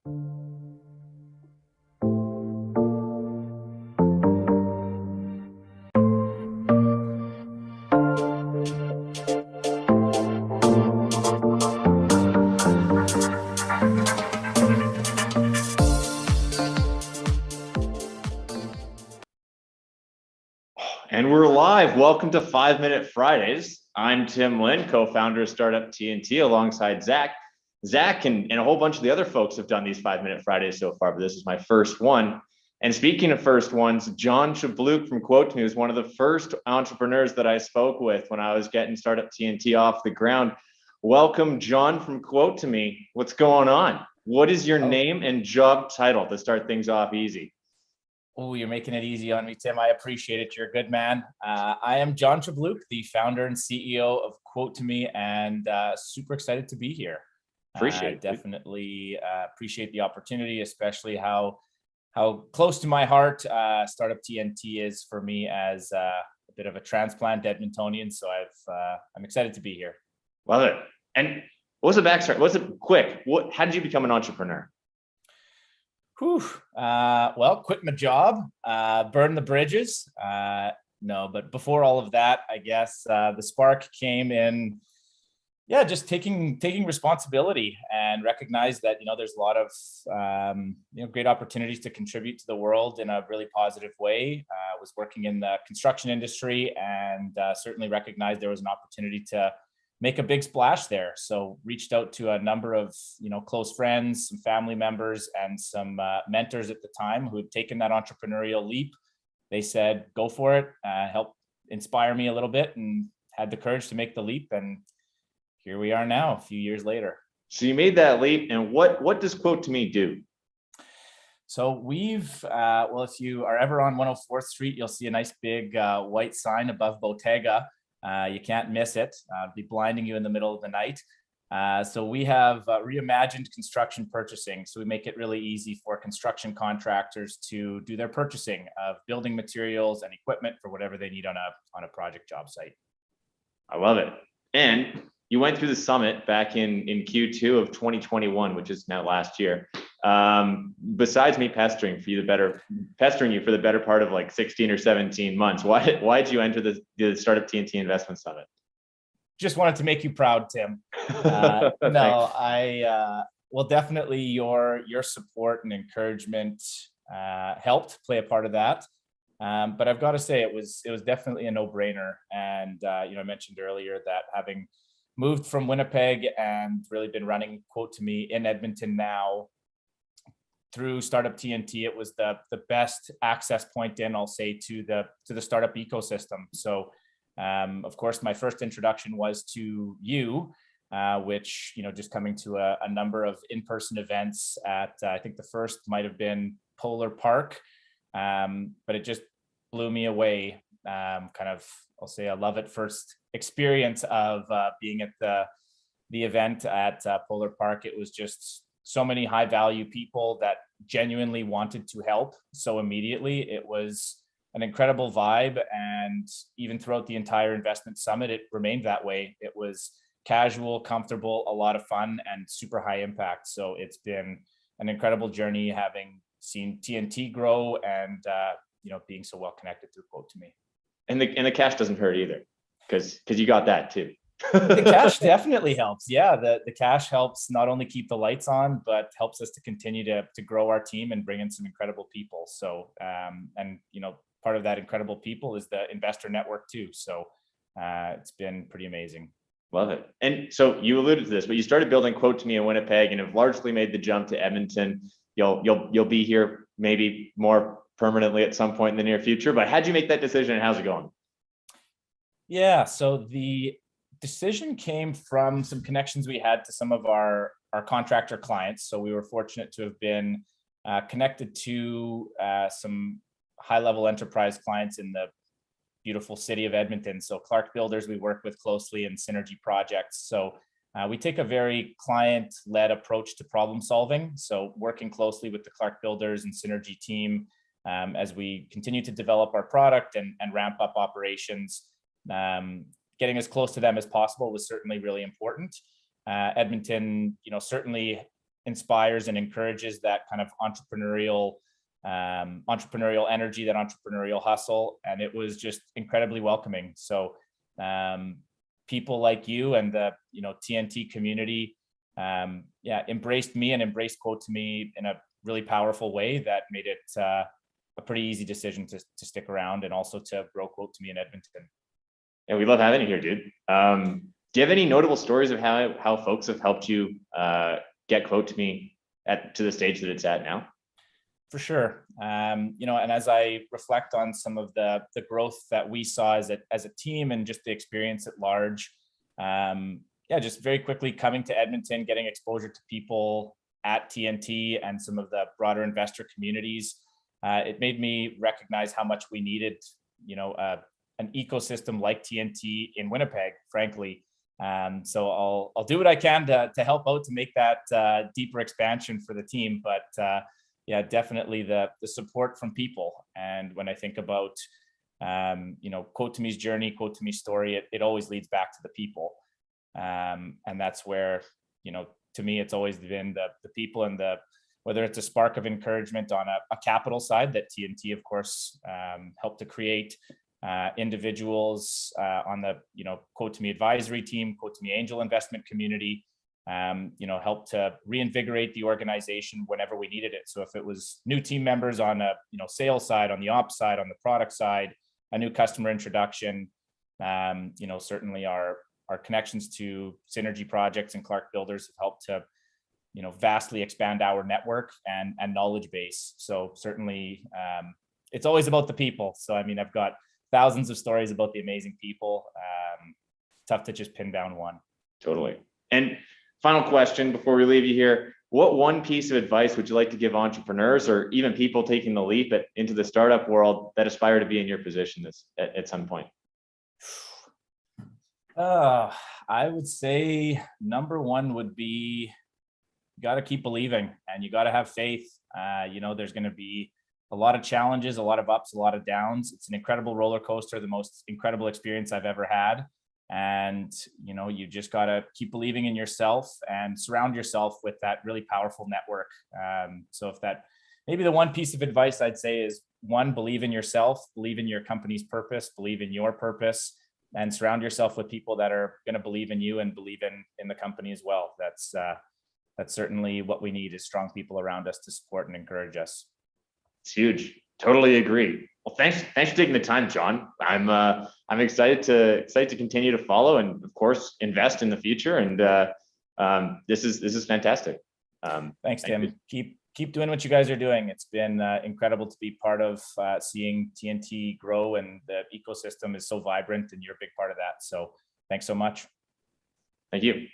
And we're live. Welcome to 5 Minute Fridays. I'm Tim Lin, co-founder of Startup TNT, alongside Zach. Zach and a whole bunch of the other folks have done these 5 Minute Fridays so far, but this is my first one. And speaking of first ones, John Chabluk from QuoteToMe was one of the first entrepreneurs that I spoke with when I was getting Startup TNT off the ground. Welcome, John from QuoteToMe. What's going on? What is your name and job title to start things off easy? Oh, you're making it easy on me, Tim. I appreciate it. You're a good man. I am John Chabluk, the founder and CEO of QuoteToMe, and super excited to be here. Definitely appreciate the opportunity, especially how close to my heart Startup TNT is for me as a bit of a transplant Edmontonian. So I'm excited to be here. Love it. And what was the backstory? Was it quick? How did you become an entrepreneur? Well, quit my job, burn the bridges. No, but before all of that, I guess the spark came in, just taking responsibility and recognize that, there's a lot of, great opportunities to contribute to the world in a really positive way. I was working in the construction industry and certainly recognized there was an opportunity to make a big splash there. So reached out to a number of, close friends, some family members, and some mentors at the time who had taken that entrepreneurial leap. They said, go for it, help inspire me a little bit, and had the courage to make the leap. And here we are now, a few years later. So you made that leap, and what does QuoteToMe do? So we've, if you are ever on 104th Street, you'll see a nice big white sign above Bottega. You can't miss it. It'll be blinding you in the middle of the night. So we have reimagined construction purchasing. So we make it really easy for construction contractors to do their purchasing of building materials and equipment for whatever they need on a project job site. I love it. And you went through the summit back in Q2 of 2021, which is now last year. Besides me pestering you for the better part of like 16 or 17 months, why did you enter the Startup TNT Investment Summit? Just wanted to make you proud, Tim. Definitely your support and encouragement helped play a part of that. But I've got to say it was definitely a no-brainer. And I mentioned earlier that having moved from Winnipeg and really been running QuoteToMe in Edmonton now through Startup TNT, it was the best access point in, I'll say, to the startup ecosystem. So of course, my first introduction was to you, which, just coming to a number of in-person events at, I think the first might have been Polar Park, but it just blew me away. I'll say a love at first experience of being at the event at Polar Park. It was just so many high value people that genuinely wanted to help so immediately. It was an incredible vibe. And even throughout the entire investment summit, it remained that way. It was casual, comfortable, a lot of fun, and super high impact. So it's been an incredible journey having seen TNT grow and, being so well connected through QuoteToMe. And the cash doesn't hurt either, because you got that too. The cash definitely helps. Yeah, the cash helps not only keep the lights on, but helps us to continue to grow our team and bring in some incredible people. So, part of that incredible people is the investor network too. So it's been pretty amazing. Love it. And so you alluded to this, but you started building QuoteToMe in Winnipeg and have largely made the jump to Edmonton. You'll be here maybe more permanently at some point in the near future, but how'd you make that decision and how's it going? Yeah, so the decision came from some connections we had to some of our contractor clients. So we were fortunate to have been connected to some high-level enterprise clients in the beautiful city of Edmonton. So Clark Builders, we work with closely in synergy projects. So we take a very client-led approach to problem solving. So working closely with the Clark Builders and synergy team as we continue to develop our product and ramp up operations. Getting as close to them as possible was certainly really important. Edmonton, certainly inspires and encourages that kind of entrepreneurial energy, that entrepreneurial hustle, and it was just incredibly welcoming. So people like you and the TNT community embraced me and embraced QuoteToMe in a really powerful way that made it a pretty easy decision to stick around and also to grow QuoteToMe in Edmonton. And we love having you here, dude. Do you have any notable stories of how folks have helped you get QuoteToMe to the stage that it's at now? For sure. And as I reflect on some of the growth that we saw as a team and just the experience at large, just very quickly coming to Edmonton, getting exposure to people at TNT and some of the broader investor communities, it made me recognize how much we needed, an ecosystem like TNT in Winnipeg, frankly. So I'll do what I can to help out to make that deeper expansion for the team. But definitely the support from people. And when I think about QuoteToMe's journey, QuoteToMe's story, it always leads back to the people. And that's where, to me, it's always been the people, and whether it's a spark of encouragement on a capital side that TNT, of course, helped to create, individuals on the QuoteToMe advisory team, QuoteToMe angel investment community, helped to reinvigorate the organization whenever we needed it. So if it was new team members on a sales side, on the ops side, on the product side, a new customer introduction, certainly our connections to synergy projects and Clark Builders have helped to vastly expand our network and knowledge base. So certainly it's always about the people. So I mean, I've got thousands of stories about the amazing people. Tough to just pin down one. Totally. And final question before we leave you here, what one piece of advice would you like to give entrepreneurs or even people taking the leap into the startup world that aspire to be in your position at some point? I would say number one would be, you got to keep believing and you got to have faith. There's going to be a lot of challenges, a lot of ups, a lot of downs. It's an incredible roller coaster, the most incredible experience I've ever had. And, you just got to keep believing in yourself and surround yourself with that really powerful network. So if that, maybe the one piece of advice I'd say is, one, believe in yourself, believe in your company's purpose, believe in your purpose, and surround yourself with people that are going to believe in you and believe in the company as well. That's certainly what we need, is strong people around us to support and encourage us. It's huge. Totally agree. Well, thanks for taking the time, John. I'm excited to continue to follow and of course invest in the future. And this is fantastic. Thanks, Tim. Keep doing what you guys are doing. It's been incredible to be part of seeing TNT grow, and the ecosystem is so vibrant, and you're a big part of that. So thanks so much. Thank you.